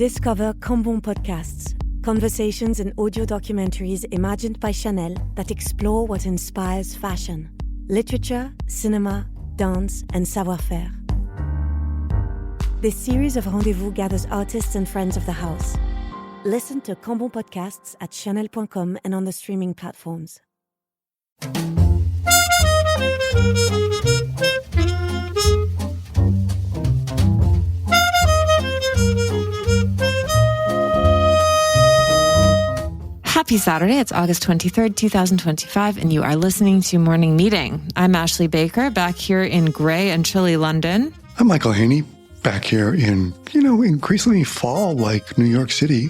Discover Cambon Podcasts, conversations and audio documentaries imagined by Chanel that explore what inspires fashion, literature, cinema, dance, and savoir-faire. This series of rendezvous gathers artists and friends of the house. Listen to Cambon Podcasts at chanel.com and on the streaming platforms. Happy Saturday. It's August 23rd, 2025, and you are listening to Morning Meeting. I'm Ashley Baker, back here in gray and chilly London. I'm Michael Haney, back here in, increasingly fall-like New York City.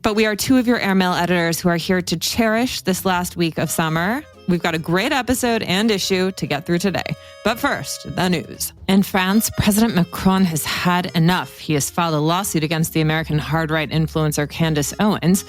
But we are two of your airmail editors who are here to cherish this last week of summer. We've got a great episode and issue to get through today. But first, the news. In France, President Macron has had enough. He has filed a lawsuit against the American hard-right influencer Candace Owens.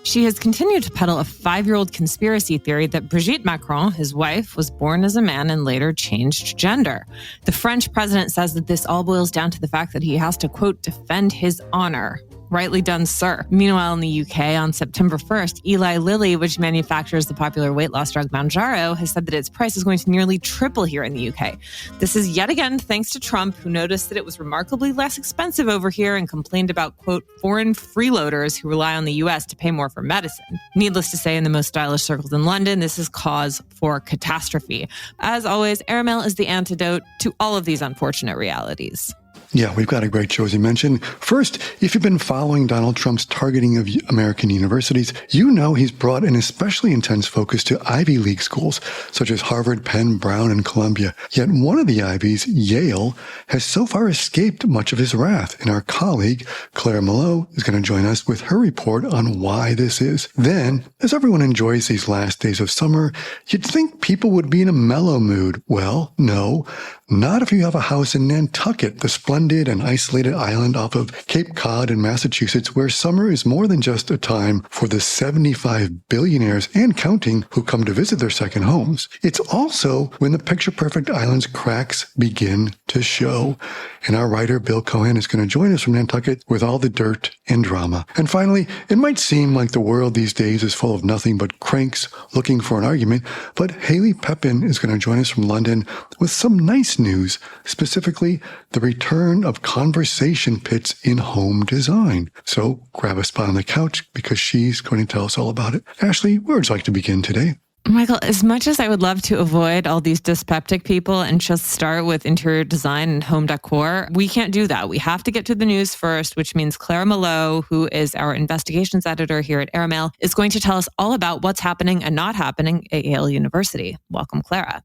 She has continued to peddle a 5-year-old conspiracy theory that Brigitte Macron, his wife, was born as a man and later changed gender. The French president says that this all boils down to the fact that he has to, quote, defend his honor. Rightly done, sir. Meanwhile, in the UK, on September 1st, Eli Lilly, which manufactures the popular weight loss drug Mounjaro, has said that its price is going to nearly triple here in the UK. This is yet again thanks to Trump, who noticed that it was remarkably less expensive over here and complained about, quote, foreign freeloaders who rely on the US to pay more for medicine. Needless to say, in the most stylish circles in London, this is cause for catastrophe. As always, airmail is the antidote to all of these unfortunate realities. Yeah, we've got a great show, as you mentioned. First, if you've been following Donald Trump's targeting of American universities, you know he's brought an especially intense focus to Ivy League schools, such as Harvard, Penn, Brown, and Columbia. Yet one of the Ivies, Yale, has so far escaped much of his wrath, and our colleague, Claire Malot, is going to join us with her report on why this is. Then, as everyone enjoys these last days of summer, you'd think people would be in a mellow mood. Well, no. Not if you have a house in Nantucket, the splendid and isolated island off of Cape Cod in Massachusetts, where summer is more than just a time for the 75 billionaires and counting who come to visit their second homes. It's also when the picture-perfect island's cracks begin to show. And our writer, Bill Cohen, is going to join us from Nantucket with all the dirt and drama. And finally, it might seem like the world these days is full of nothing but cranks looking for an argument, but Haley Pepin is going to join us from London with some nice news, specifically the return of conversation pits in home design. So grab a spot on the couch because she's going to tell us all about it. Ashley, where would you like to begin today? Michael, as much as I would love to avoid all these dyspeptic people and just start with interior design and home decor, we can't do that. We have to get to the news first, which means Claire Malot, who is our investigations editor here at Airmail, is going to tell us all about what's happening and not happening at Yale University. Welcome, Clara.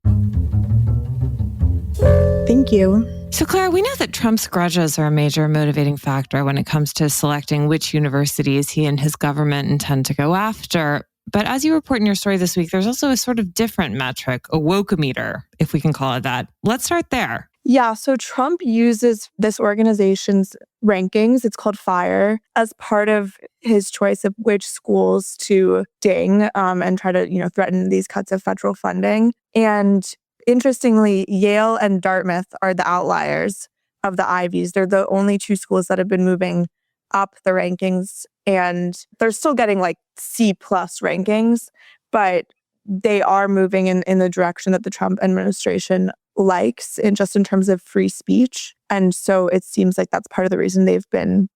Thank you. So, Claire, we know that Trump's grudges are a major motivating factor when it comes to selecting which universities he and his government intend to go after. But as you report in your story this week, there's also a sort of different metric, a woke-o-meter, if we can call it that. Let's start there. Yeah, so Trump uses this organization's rankings, it's called FIRE, as part of his choice of which schools to ding and try to, threaten these cuts of federal funding. And interestingly, Yale and Dartmouth are the outliers of the Ivies. They're the only two schools that have been moving up the rankings, and they're still getting like C+ rankings, but they are moving in the direction that the Trump administration likes, in terms of free speech. And so it seems like that's part of the reason they've been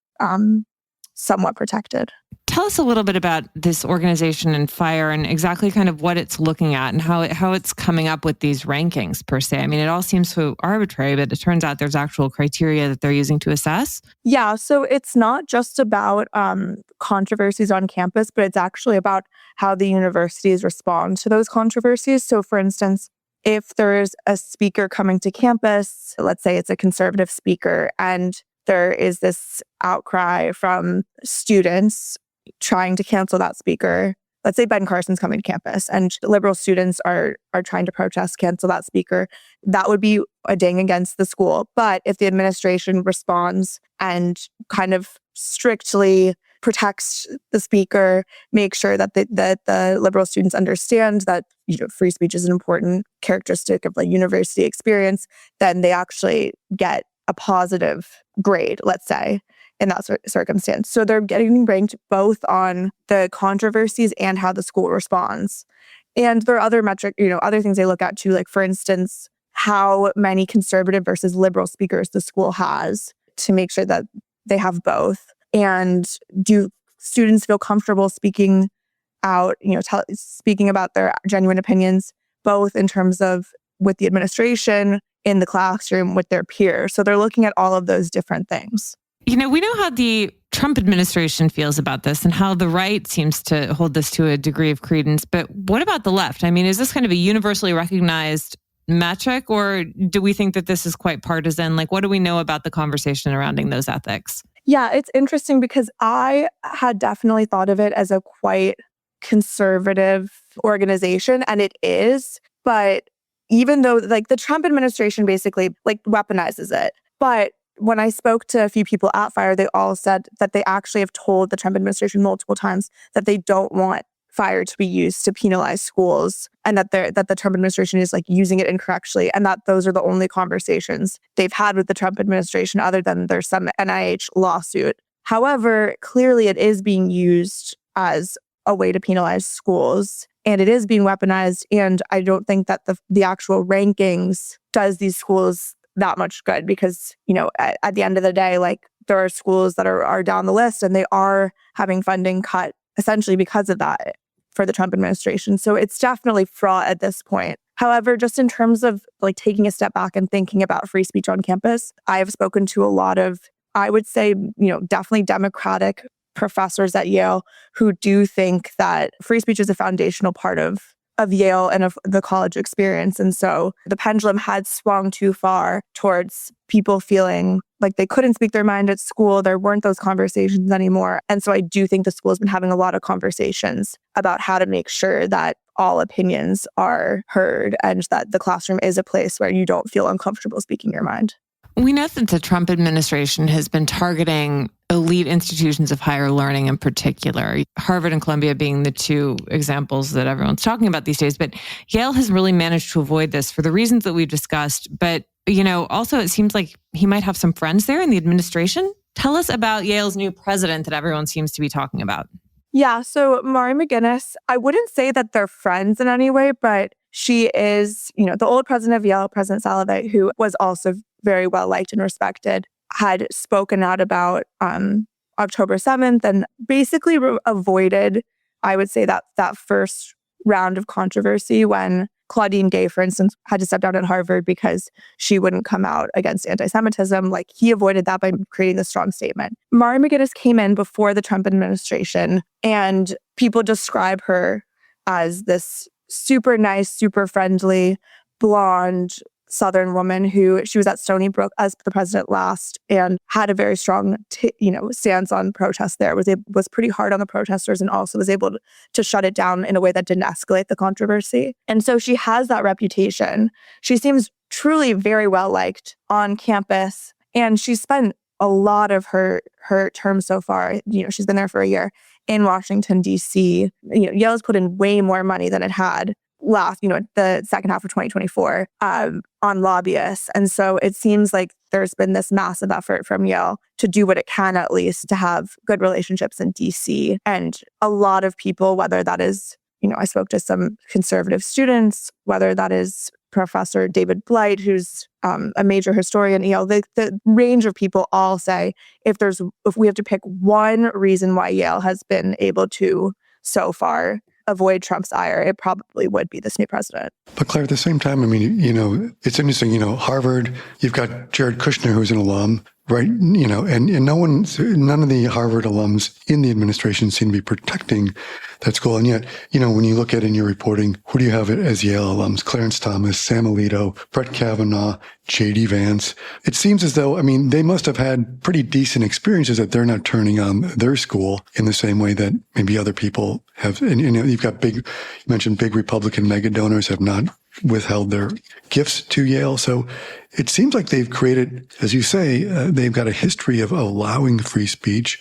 somewhat protected. Tell us a little bit about this organization and FIRE and exactly kind of what it's looking at and how it's coming up with these rankings per se. I mean, it all seems so arbitrary, but it turns out there's actual criteria that they're using to assess. Yeah, so it's not just about controversies on campus, but it's actually about how the universities respond to those controversies. So for instance, if there's a speaker coming to campus, let's say it's a conservative speaker, and there is this outcry from students trying to cancel that speaker. Let's say Ben Carson's coming to campus and liberal students are trying to protest, cancel that speaker. That would be a ding against the school. But if the administration responds and kind of strictly protects the speaker, make sure that the liberal students understand that free speech is an important characteristic of the university experience, then they actually get a positive grade, let's say, in that circumstance. So they're getting ranked both on the controversies and how the school responds. And there are other other things they look at too, like for instance, how many conservative versus liberal speakers the school has to make sure that they have both. And do students feel comfortable speaking out, speaking about their genuine opinions, both in terms of with the administration, in the classroom, with their peers. So they're looking at all of those different things. We know how the Trump administration feels about this and how the right seems to hold this to a degree of credence. But what about the left? I mean, is this kind of a universally recognized metric, or do we think that this is quite partisan? Like, what do we know about the conversation surrounding those ethics? Yeah, it's interesting because I had definitely thought of it as a quite conservative organization, and it is. But even though like the Trump administration basically like weaponizes it, but when I spoke to a few people at FIRE, they all said that they actually have told the Trump administration multiple times that they don't want FIRE to be used to penalize schools, and that the Trump administration is like using it incorrectly, and that those are the only conversations they've had with the Trump administration other than there's some NIH lawsuit. However, clearly it is being used as a way to penalize schools, and it is being weaponized, and I don't think that the actual rankings does these schools that much good because, at the end of the day, like there are schools that are down the list and they are having funding cut essentially because of that for the Trump administration. So it's definitely fraught at this point. However, just in terms of like taking a step back and thinking about free speech on campus, I have spoken to a lot of, I would say, definitely Democratic professors at Yale who do think that free speech is a foundational part of Yale and of the college experience. And so the pendulum had swung too far towards people feeling like they couldn't speak their mind at school. There weren't those conversations anymore. And so I do think the school has been having a lot of conversations about how to make sure that all opinions are heard and that the classroom is a place where you don't feel uncomfortable speaking your mind. We know that the Trump administration has been targeting elite institutions of higher learning in particular, Harvard and Columbia being the two examples that everyone's talking about these days. But Yale has really managed to avoid this for the reasons that we've discussed. But, also it seems like he might have some friends there in the administration. Tell us about Yale's new president that everyone seems to be talking about. Yeah, so Mari McGinnis, I wouldn't say that they're friends in any way, but she is, the old president of Yale, President Salovey, who was also very well liked and respected, had spoken out about October 7th and basically avoided, I would say, that first round of controversy when Claudine Gay, for instance, had to step down at Harvard because she wouldn't come out against anti-Semitism. Like, he avoided that by creating this strong statement. Mari McGinnis came in before the Trump administration, and people describe her as this super nice, super friendly, blonde Southern woman who she was at Stony Brook as the president last and had a very strong, stance on protests there, was pretty hard on the protesters and also was able to shut it down in a way that didn't escalate the controversy. And so she has that reputation. She seems truly very well liked on campus, and she spent a lot of her term so far. She's been there for a year in Washington, D.C. Yale's put in way more money than it had last, the second half of 2024 on lobbyists. And so it seems like there's been this massive effort from Yale to do what it can, at least, to have good relationships in DC. And a lot of people, whether that is, I spoke to some conservative students, whether that is Professor David Blight, who's a major historian at Yale, the range of people all say if we have to pick one reason why Yale has been able to so far avoid Trump's ire, it probably would be this new president. But Claire, at the same time, I mean, it's interesting, Harvard, you've got Jared Kushner, who's an alum, right? And none of the Harvard alums in the administration seem to be protecting that school. And yet, when you look at it in your reporting, who do you have as Yale alums? Clarence Thomas, Sam Alito, Brett Kavanaugh, J.D. Vance. It seems as though, they must have had pretty decent experiences that they're not turning on their school in the same way that maybe other people have. And, you've got you mentioned big Republican mega donors have not withheld their gifts to Yale. So it seems like they've created, as you say, they've got a history of allowing free speech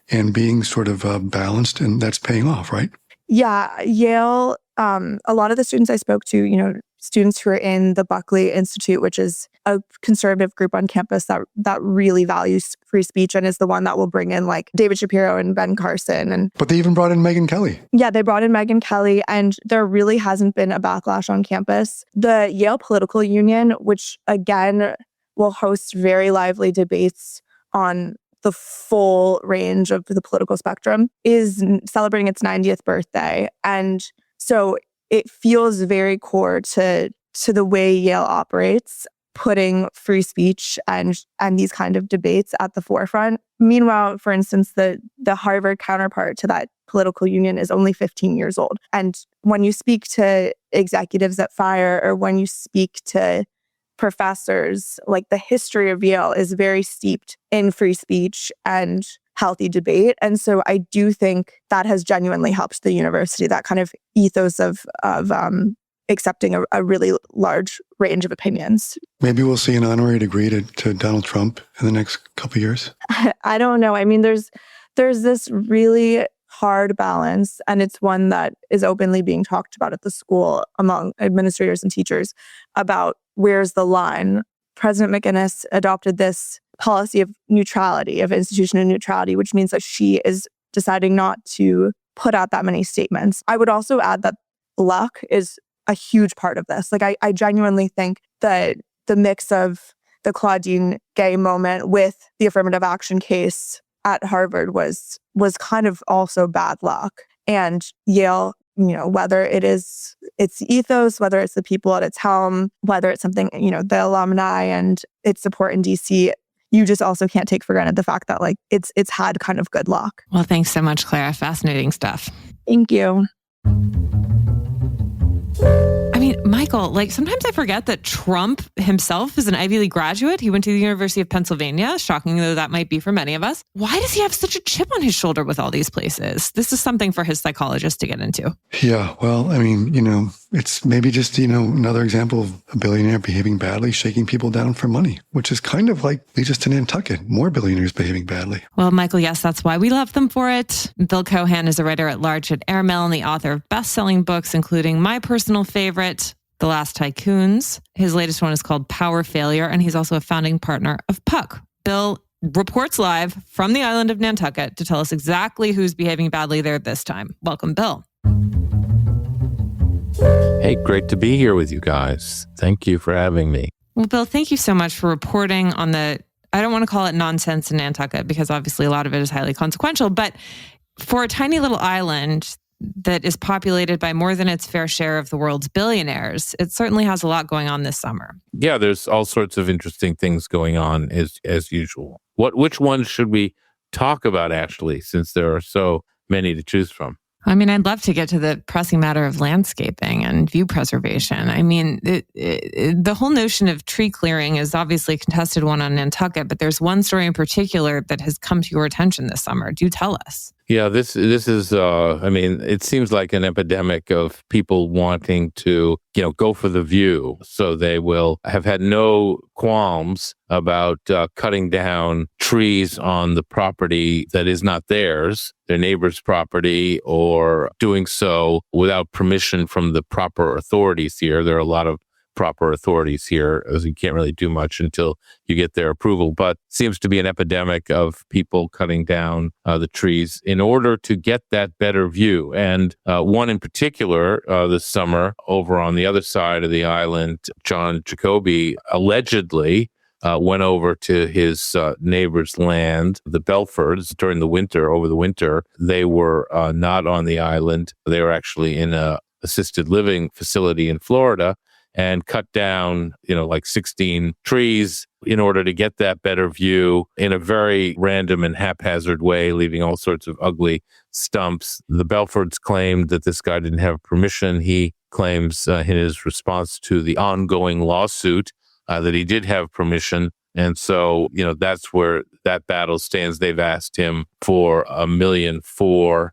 and being sort of balanced, and that's paying off, right? Yeah, Yale, a lot of the students I spoke to, students who are in the Buckley Institute, which is a conservative group on campus that really values free speech and is the one that will bring in like David Shapiro and Ben Carson. But they even brought in Megyn Kelly. Yeah, they brought in Megyn Kelly, and there really hasn't been a backlash on campus. The Yale Political Union, which again will host very lively debates on the full range of the political spectrum, is celebrating its 90th birthday. And so it feels very core to the way Yale operates, putting free speech and these kind of debates at the forefront. Meanwhile, for instance, the Harvard counterpart to that political union is only 15 years old. And when you speak to executives at FIRE, or when you speak to professors, like, the history of Yale is very steeped in free speech and healthy debate. And so I do think that has genuinely helped the university, that kind of ethos of accepting a really large range of opinions. Maybe we'll see an honorary degree to Donald Trump in the next couple of years. I don't know. I mean, there's this really hard balance, and it's one that is openly being talked about at the school among administrators and teachers about where's the line. President McGinnis adopted this policy of neutrality, of institutional neutrality, which means that she is deciding not to put out that many statements. I would also add that luck is a huge part of this. Like, I genuinely think that the mix of the Claudine Gay moment with the affirmative action case at Harvard was kind of also bad luck. And Yale, whether it is its ethos, whether it's the people at its helm, whether it's something, the alumni and its support in DC, you just also can't take for granted the fact that like it's had kind of good luck. Well, thanks so much, Clara. Fascinating stuff. Thank you. I mean, Michael, like, sometimes I forget that Trump himself is an Ivy League graduate. He went to the University of Pennsylvania, shocking though that might be for many of us. Why does he have such a chip on his shoulder with all these places? This is something for his psychologist to get into. Yeah, well, I mean, it's maybe just, another example of a billionaire behaving badly, shaking people down for money, which is kind of like leads us to Nantucket, more billionaires behaving badly. Well, Michael, yes, that's why we love them for it. Bill Cohan is a writer at large at Airmail and the author of best-selling books, including my personal favorite, The Last Tycoons. His latest one is called Power Failure, and he's also a founding partner of Puck. Bill reports live from the island of Nantucket to tell us exactly who's behaving badly there this time. Welcome, Bill. Hey, great to be here with you guys. Thank you for having me. Well, Bill, thank you so much for reporting on I don't want to call it nonsense in Nantucket, because obviously a lot of it is highly consequential, but for a tiny little island that is populated by more than its fair share of the world's billionaires, it certainly has a lot going on this summer. Yeah, there's all sorts of interesting things going on as usual. Which ones should we talk about, actually, since there are so many to choose from? I mean, I'd love to get to the pressing matter of landscaping and view preservation. I mean, the whole notion of tree clearing is obviously a contested one on Nantucket, but there's one story in particular that has come to your attention this summer. Do tell us. Yeah, this is, it seems like an epidemic of people wanting to, go for the view. So they will have had no qualms about cutting down trees on the property that is not theirs, their neighbor's property, or doing so without permission from the proper authorities here. There are a lot of proper authorities here, as you can't really do much until you get their approval. But seems to be an epidemic of people cutting down the trees in order to get that better view. And one in particular this summer over on the other side of the island, John Jacoby allegedly went over to his neighbor's land, the Belfords, during the winter. Over the winter, they were not on the island. They were actually in a assisted living facility in Florida, and cut down, like 16 trees in order to get that better view in a very random and haphazard way, leaving all sorts of ugly stumps. The Belfords claimed that this guy didn't have permission. He claims in his response to the ongoing lawsuit that he did have permission And so, that's where that battle stands. They've asked him for $1.4 million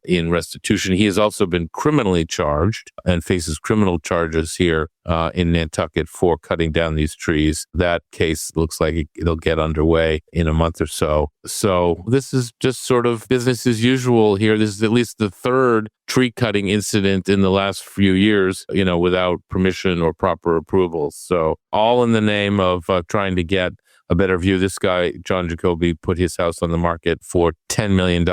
in restitution. He has also been criminally charged and faces criminal charges here in Nantucket for cutting down these trees. That case looks like it'll get underway in a month or so. So this is just sort of business as usual here. This is at least the third tree cutting incident in the last few years, without permission or proper approval. So all in the name of trying to get a better view. This guy, John Jacoby, put his house on the market for $10 million,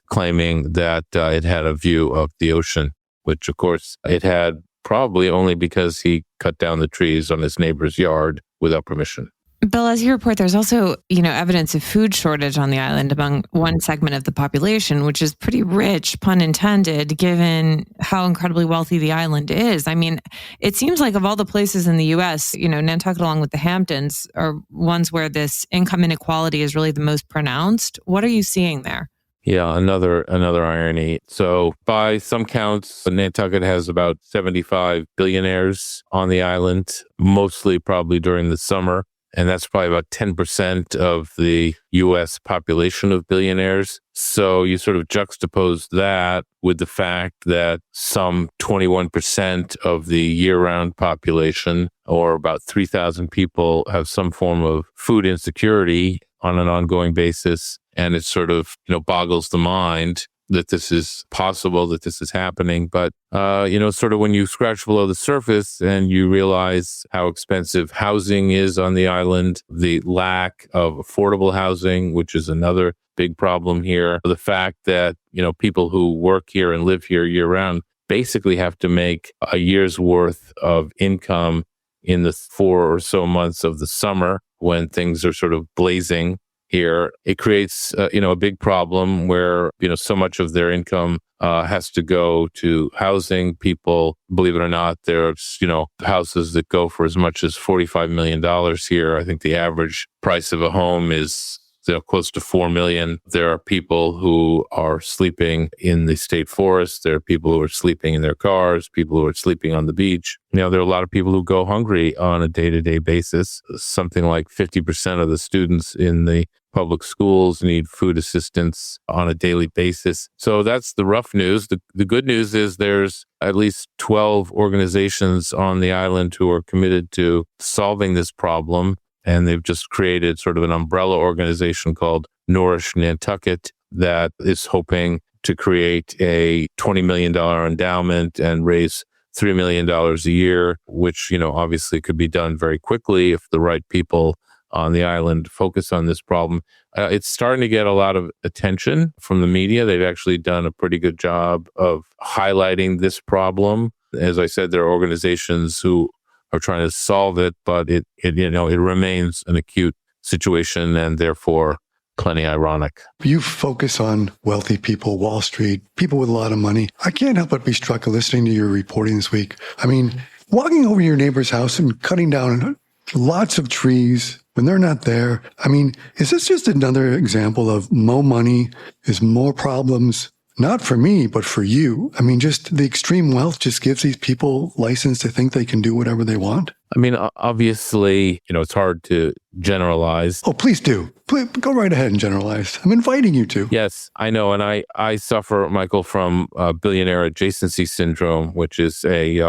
claiming that it had a view of the ocean, which of course it had probably only because he cut down the trees on his neighbor's yard without permission. Bill, as you report, there's also, evidence of food shortage on the island among one segment of the population, which is pretty rich, pun intended, given how incredibly wealthy the island is. I mean, it seems like of all the places in the U.S., Nantucket along with the Hamptons are ones where this income inequality is really the most pronounced. What are you seeing there? Yeah, another irony. So by some counts, Nantucket has about 75 billionaires on the island, mostly probably during the summer. And that's probably about 10% of the U.S. population of billionaires. So you sort of juxtapose that with the fact that some 21% of the year-round population, or about 3,000 people, have some form of food insecurity on an ongoing basis. And it sort of, boggles the mind that this is possible, that this is happening. But, sort of when you scratch below the surface and you realize how expensive housing is on the island, the lack of affordable housing, which is another big problem here, the fact that, people who work here and live here year round basically have to make a year's worth of income in the 4 or so months of the summer when things are sort of blazing here. It creates, a big problem where, so much of their income has to go to housing. People, believe it or not, there's, houses that go for as much as $45 million here. I think the average price of a home is close to $4 million. There are people who are sleeping in the state forest. There are people who are sleeping in their cars, people who are sleeping on the beach. There are a lot of people who go hungry on a day-to-day basis. Something like 50% of the students in the public schools need food assistance on a daily basis. So that's the rough news. The good news is there's at least 12 organizations on the island who are committed to solving this problem. And they've just created sort of an umbrella organization called Nourish Nantucket that is hoping to create a $20 million endowment and raise $3 million a year, which, obviously could be done very quickly if the right people on the island focus on this problem. It's starting to get a lot of attention from the media. They've actually done a pretty good job of highlighting this problem. As I said, there are organizations who are trying to solve it, but it remains an acute situation and therefore plenty ironic. You focus on wealthy people, Wall Street, people with a lot of money. I can't help but be struck listening to your reporting this week. I mean, walking over your neighbor's house and cutting down lots of trees when they're not there. I mean, is this just another example of more money is more problems? Not for me, but for you. I mean, just the extreme wealth just gives these people license to think they can do whatever they want. I mean, obviously, it's hard to generalize. Oh, please do. Please, go right ahead and generalize. I'm inviting you to. Yes, I know. And I suffer, Michael, from billionaire adjacency syndrome, which is a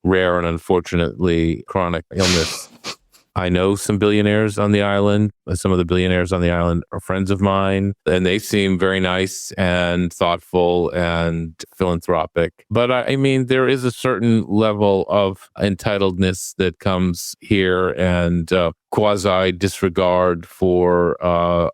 rare and unfortunately chronic illness. I know some billionaires on the island. Some of the billionaires on the island are friends of mine, and they seem very nice and thoughtful and philanthropic. But I mean, there is a certain level of entitledness that comes here and quasi disregard for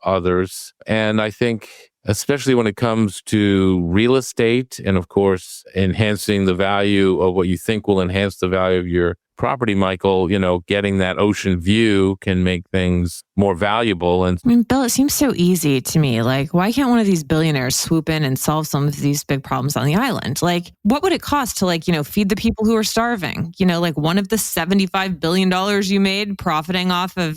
others. And I think, especially when it comes to real estate and, of course, enhancing the value of what you think will enhance the value of your property, Michael, getting that ocean view can make things more valuable. And I mean, Bill, it seems so easy to me. Like, why can't one of these billionaires swoop in and solve some of these big problems on the island? Like, what would it cost to feed the people who are starving? One of the $75 billion you made profiting off of,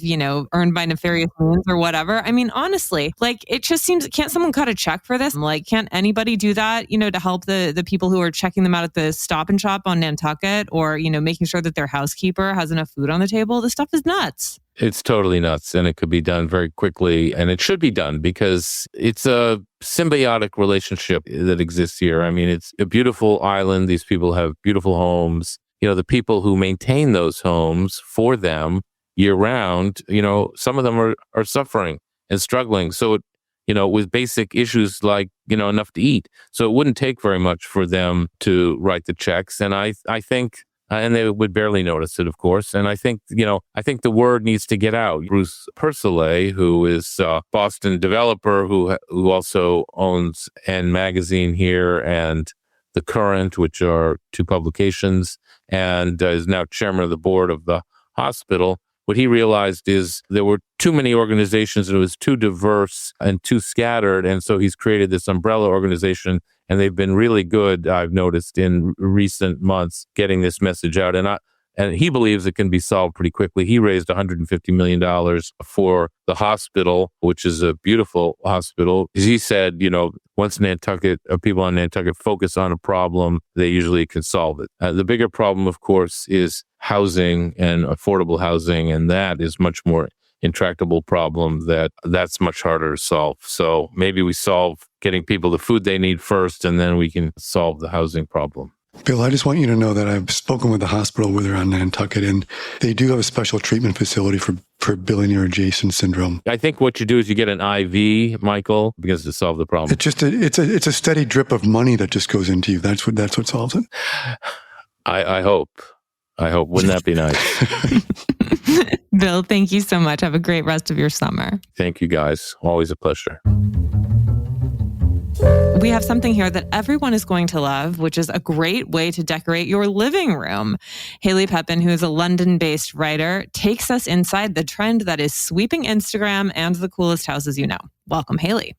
earned by nefarious means or whatever. I mean, honestly, it just seems, can't someone cut a check for this? Can't anybody do that, to help the people who are checking them out at the Stop and Shop on Nantucket or, making sure that they're your housekeeper has enough food on the table. This stuff is nuts. It's totally nuts, and it could be done very quickly, and it should be done because it's a symbiotic relationship that exists here. I mean, it's a beautiful island. These people have beautiful homes. The people who maintain those homes for them year round, some of them are suffering and struggling. So, with basic issues like, enough to eat. So it wouldn't take very much for them to write the checks. And I think, and they would barely notice it, of course. And I think the word needs to get out. Bruce Purcell, who is a Boston developer who also owns N Magazine here and The Current, which are two publications, and is now chairman of the board of the hospital. What he realized is there were too many organizations and it was too diverse and too scattered. And so he's created this umbrella organization, and they've been really good, I've noticed, in recent months getting this message out. And he believes it can be solved pretty quickly. He raised $150 million for the hospital, which is a beautiful hospital. As he said, once people on Nantucket focus on a problem, they usually can solve it. The bigger problem, of course, is housing and affordable housing, and that is much more intractable problem that's much harder to solve. So maybe we solve getting people the food they need first, and then we can solve the housing problem. Bill, I just want you to know that I've spoken with the hospital where they're on Nantucket, and they do have a special treatment facility for billionaire adjacent syndrome. I think what you do is you get an IV, Michael, because to solve the problem. It's a steady drip of money that just goes into you. That's what solves it. I hope. Wouldn't that be nice? Bill, thank you so much. Have a great rest of your summer. Thank you, guys. Always a pleasure. We have something here that everyone is going to love, which is a great way to decorate your living room. Haley Pepin, who is a London-based writer, takes us inside the trend that is sweeping Instagram and the coolest houses you know. Welcome, Haley.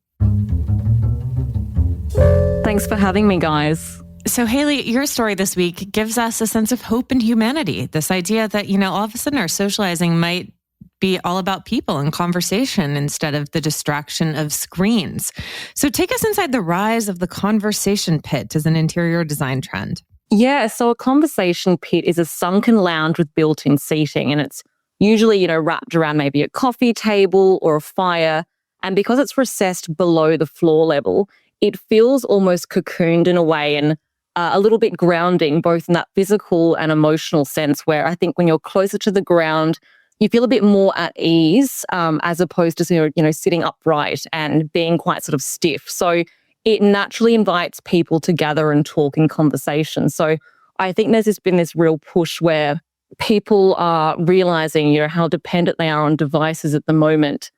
Thanks for having me, guys. So, Haley, your story this week gives us a sense of hope and humanity. This idea that, all of a sudden our socializing might be all about people and conversation instead of the distraction of screens. So take us inside the rise of the conversation pit as an interior design trend. Yeah, so a conversation pit is a sunken lounge with built-in seating, and it's usually, wrapped around maybe a coffee table or a fire. And because it's recessed below the floor level, it feels almost cocooned in a way and a little bit grounding, both in that physical and emotional sense, where I think when you're closer to the ground, you feel a bit more at ease, as opposed to, sitting upright and being quite sort of stiff. So it naturally invites people to gather and talk in conversation. So I think there's been this real push where people are realizing, how dependent they are on devices at the moment,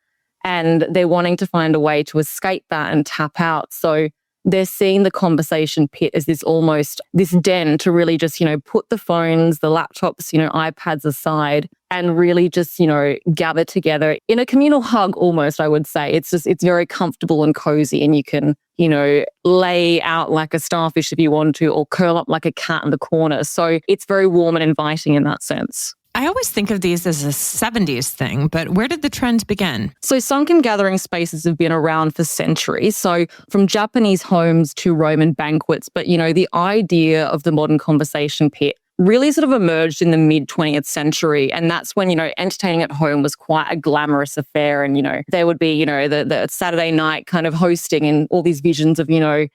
and they're wanting to find a way to escape that and tap out. So they're seeing the conversation pit as this den to really just, put the phones, the laptops, iPads aside and really just, gather together in a communal hug almost, I would say. It's very comfortable and cozy, and you can, lay out like a starfish if you want to, or curl up like a cat in the corner. So it's very warm and inviting in that sense. I always think of these as a 70s thing, but where did the trend begin? So sunken gathering spaces have been around for centuries. So from Japanese homes to Roman banquets. But, the idea of the modern conversation pit really sort of emerged in the mid-20th century. And that's when, entertaining at home was quite a glamorous affair. And, there would be, the Saturday night kind of hosting and all these visions of,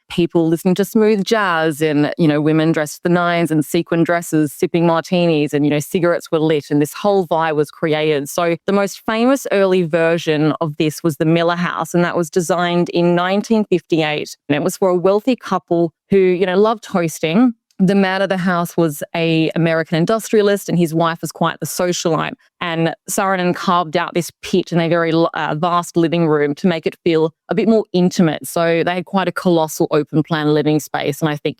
people listening to smooth jazz and, women dressed to the nines and sequin dresses, sipping martinis and, cigarettes were lit and this whole vibe was created. So the most famous early version of this was the Miller House, and that was designed in 1958. And it was for a wealthy couple who, loved hosting. The man of the house was an American industrialist, and his wife was quite the socialite. And Saarinen carved out this pit in a very vast living room to make it feel a bit more intimate. So they had quite a colossal open plan living space. And I think,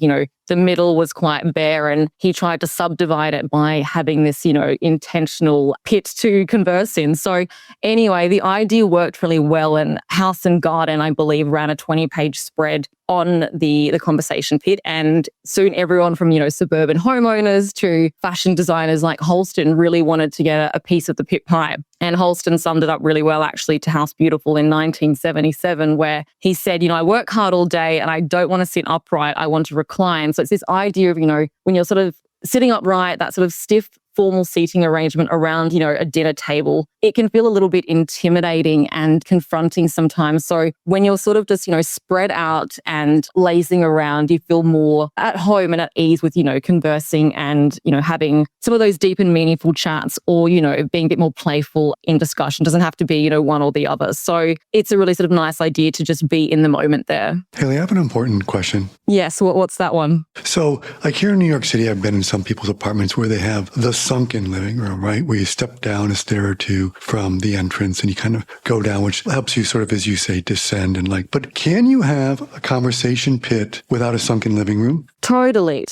the middle was quite bare, and he tried to subdivide it by having this, intentional pit to converse in. So anyway, the idea worked really well, and House and Garden, I believe, ran a 20-page spread on the conversation pit. And soon everyone from, suburban homeowners to fashion designers like Holston really wanted to get a piece of the pit pie. And Holston summed it up really well, actually, to House Beautiful in 1977, where he said, I work hard all day and I don't want to sit upright. I want to recline. So it's this idea of, when you're sort of sitting upright, that sort of stiff formal seating arrangement around, a dinner table, it can feel a little bit intimidating and confronting sometimes. So when you're sort of just, spread out and lazing around, you feel more at home and at ease with, conversing and, having some of those deep and meaningful chats or, being a bit more playful in discussion. It doesn't have to be, one or the other. So it's a really sort of nice idea to just be in the moment there. Haley, I have an important question. Yes. What's that one? So like here in New York City, I've been in some people's apartments where they have the sunken living room, right? Where you step down a stair or two from the entrance and you kind of go down, which helps you sort of, as you say, descend but can you have a conversation pit without a sunken living room? Totally.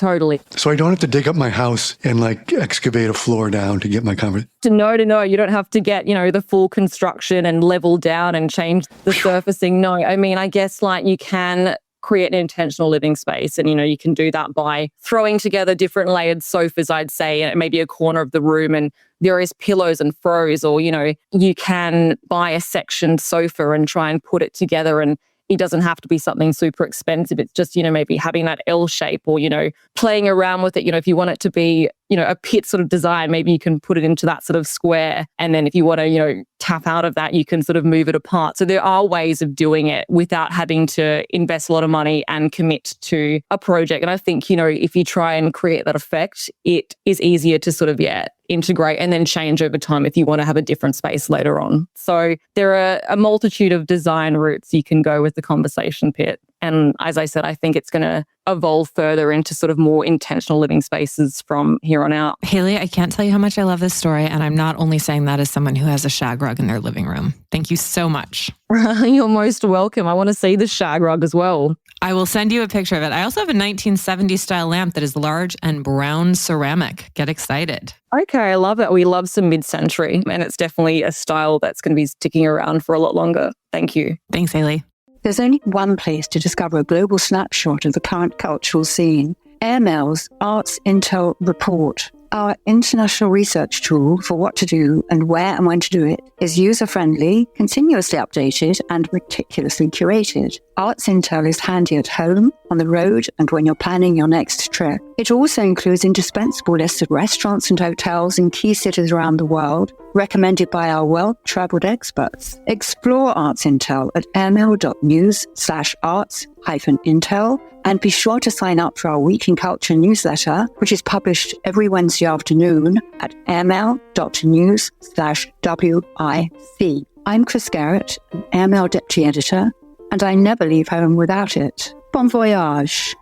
So I don't have to dig up my house and excavate a floor down to get my conversation? No. You don't have to get, the full construction and level down and change the surfacing. No, I mean, I guess you can create an intentional living space. And, you can do that by throwing together different layered sofas, I'd say, and maybe a corner of the room and various pillows and throws, or, you can buy a sectioned sofa and try and put it together, and it doesn't have to be something super expensive. It's just, maybe having that L shape or, playing around with it. If you want it to be, a pit sort of design, maybe you can put it into that sort of square. And then if you want to, tap out of that, you can sort of move it apart. So there are ways of doing it without having to invest a lot of money and commit to a project. And I think, if you try and create that effect, it is easier to sort of, integrate and then change over time if you want to have a different space later on. So there are a multitude of design routes you can go with the conversation pit. And as I said, I think it's going to evolve further into sort of more intentional living spaces from here on out. Haley, I can't tell you how much I love this story. And I'm not only saying that as someone who has a shag rug in their living room. Thank you so much. You're most welcome. I want to see the shag rug as well. I will send you a picture of it. I also have a 1970s style lamp that is large and brown ceramic. Get excited. Okay, I love that. We love some mid-century, and it's definitely a style that's going to be sticking around for a lot longer. Thank you. Thanks, Haley. There's only one place to discover a global snapshot of the current cultural scene. Airmail's Arts Intel Report. Our international research tool for what to do and where and when to do it is user-friendly, continuously updated, and meticulously curated. Arts Intel is handy at home, on the road, and when you're planning your next trip. It also includes indispensable lists of restaurants and hotels in key cities around the world, recommended by our well-traveled experts. Explore Arts Intel at airmail.news/arts-intel, and be sure to sign up for our Week in Culture newsletter, which is published every Wednesday afternoon at airmail.news/WIC. I'm Chris Garrett, Airmail Deputy Editor, and I never leave home without it. Bon voyage.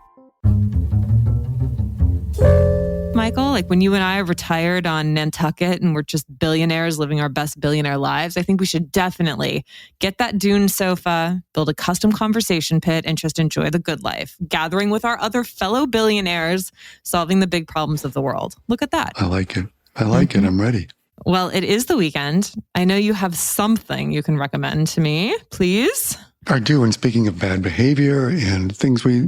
Michael, when you and I retired on Nantucket and we're just billionaires living our best billionaire lives, I think we should definitely get that dune sofa, build a custom conversation pit, and just enjoy the good life, gathering with our other fellow billionaires, solving the big problems of the world. Look at that. I like it. It. I'm ready. Well, it is the weekend. I know you have something you can recommend to me, please. I do. And speaking of bad behavior and things we,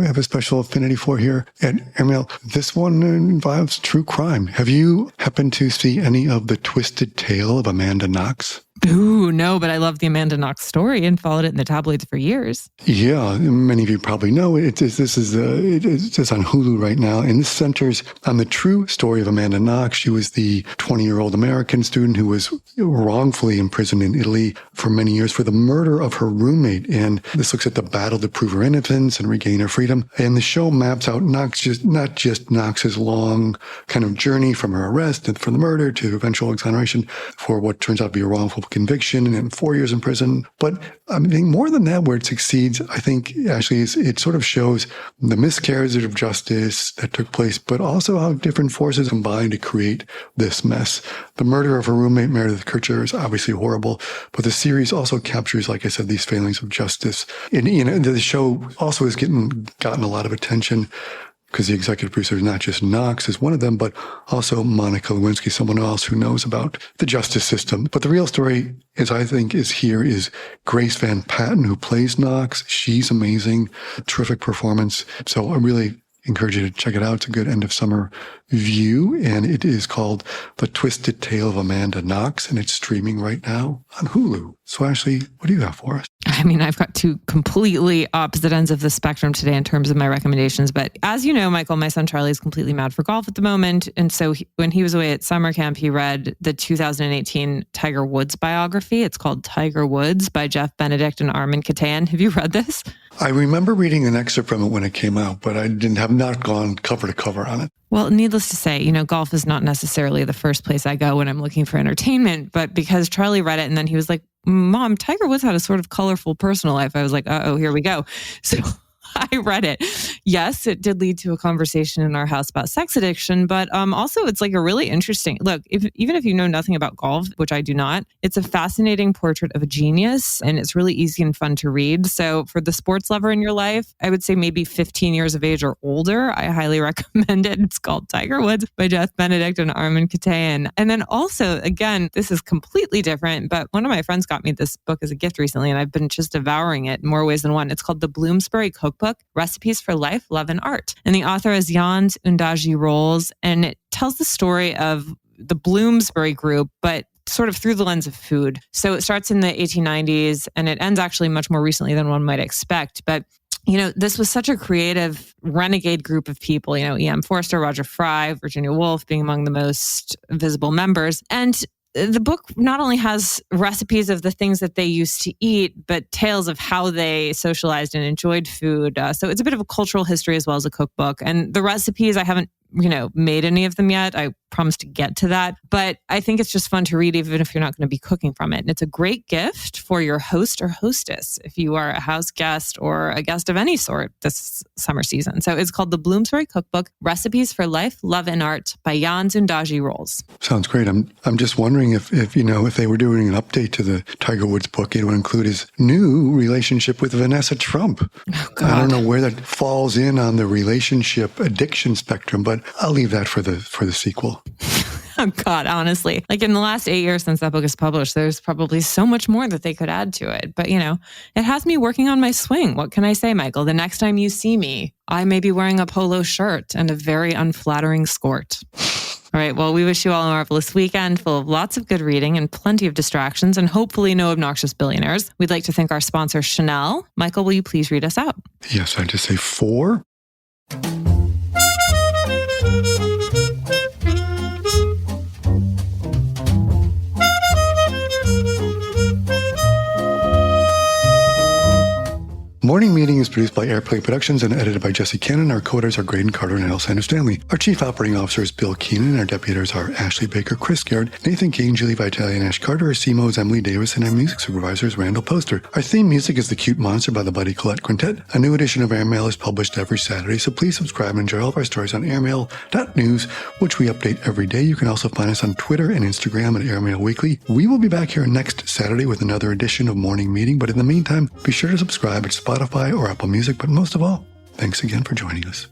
have a special affinity for here at Airmail, this one involves true crime. Have you happened to see any of The Twisted Tale of Amanda Knox? Ooh, no, but I love the Amanda Knox story and followed it in the tabloids for years. Yeah, many of you probably know it. It's on Hulu right now, and this centers on the true story of Amanda Knox. She was the 20-year-old American student who was wrongfully imprisoned in Italy for many years for the murder of her roommate. And this looks at the battle to prove her innocence and regain her freedom. And the show maps out not just Knox's long kind of journey from her arrest and from the murder to eventual exoneration for what turns out to be a wrongful conviction and 4 years in prison. But I think more than that, where it succeeds, I think actually is it sort of shows the miscarriage of justice that took place, but also how different forces combined to create this mess. The murder of her roommate, Meredith Kercher, is obviously horrible, but the series also captures, like I said, these failings of justice. And the show also has gotten a lot of attention because the executive producer is not just Knox is one of them, but also Monica Lewinsky, someone else who knows about the justice system. But the real story, as I think is Grace Van Patten, who plays Knox. She's amazing, terrific performance. So I really encourage you to check it out. It's a good end of summer view, and it is called The Twisted Tale of Amanda Knox, and it's streaming right now on Hulu. So Ashley, what do you have for us? I mean, I've got two completely opposite ends of the spectrum today in terms of my recommendations. But as you know, Michael, my son Charlie is completely mad for golf at the moment. And so when he was away at summer camp, he read the 2018 Tiger Woods biography. It's called Tiger Woods by Jeff Benedict and Armin Katayan. Have you read this? I remember reading an excerpt from it when it came out, but I have not gone cover to cover on it. Well, needless to say, golf is not necessarily the first place I go when I'm looking for entertainment. But because Charlie read it and then he was like, Mom, Tiger Woods had a sort of colorful personal life. I was like, uh-oh, here we go. So I read it. Yes, it did lead to a conversation in our house about sex addiction, but also it's like a really interesting look. Even if you know nothing about golf, which I do not, it's a fascinating portrait of a genius, and it's really easy and fun to read. So for the sports lover in your life, I would say maybe 15 years of age or older, I highly recommend it. It's called Tiger Woods by Jeff Benedict and Armin Katayan. And then also, again, this is completely different, but one of my friends got me this book as a gift recently, and I've been just devouring it in more ways than one. It's called The Bloomsbury Cookbook: Recipes for Life, Love, and Art. And the author is Jans Undaji Rolls, and it tells the story of the Bloomsbury Group, but sort of through the lens of food. So it starts in the 1890s, and it ends actually much more recently than one might expect. But this was such a creative, renegade group of people, E.M. Forster, Roger Fry, Virginia Woolf being among the most visible members. And the book not only has recipes of the things that they used to eat, but tales of how they socialized and enjoyed food. So it's a bit of a cultural history as well as a cookbook. And the recipes, I haven't, made any of them yet. I promise to get to that. But I think it's just fun to read, even if you're not going to be cooking from it. And it's a great gift for your host or hostess if you are a house guest or a guest of any sort this summer season. So it's called The Bloomsbury Cookbook: Recipes for Life, Love, and Art by Jans Undaji Rolls. Sounds great. I'm just wondering if they were doing an update to the Tiger Woods book, it would include his new relationship with Vanessa Trump. Oh, God. I don't know where that falls in on the relationship addiction spectrum, but I'll leave that for the sequel. Oh, God, honestly. Like in the last 8 years since that book is published, there's probably so much more that they could add to it. But, it has me working on my swing. What can I say, Michael? The next time you see me, I may be wearing a polo shirt and a very unflattering skirt. All right. Well, we wish you all a marvelous weekend full of lots of good reading and plenty of distractions and hopefully no obnoxious billionaires. We'd like to thank our sponsor, Chanel. Michael, will you please read us out? Yes, I just say 4. Morning Meeting is produced by Airplay Productions and edited by Jesse Cannon. Our coders are Graydon Carter and Alessandro Stanley. Our Chief Operating Officer is Bill Keenan. Our deputors are Ashley Baker, Chris Garrett, Nathan Kane, Julie Vitale, and Ash Carter. Our CMO is Emily Davis, and our music supervisor is Randall Poster. Our theme music is The Cute Monster by the Buddy Collette Quintet. A new edition of Airmail is published every Saturday, so please subscribe and enjoy all of our stories on airmail.news, which we update every day. You can also find us on Twitter and Instagram at Airmail Weekly. We will be back here next Saturday with another edition of Morning Meeting, but in the meantime, be sure to subscribe at Spotify or Apple Music. But most of all, thanks again for joining us.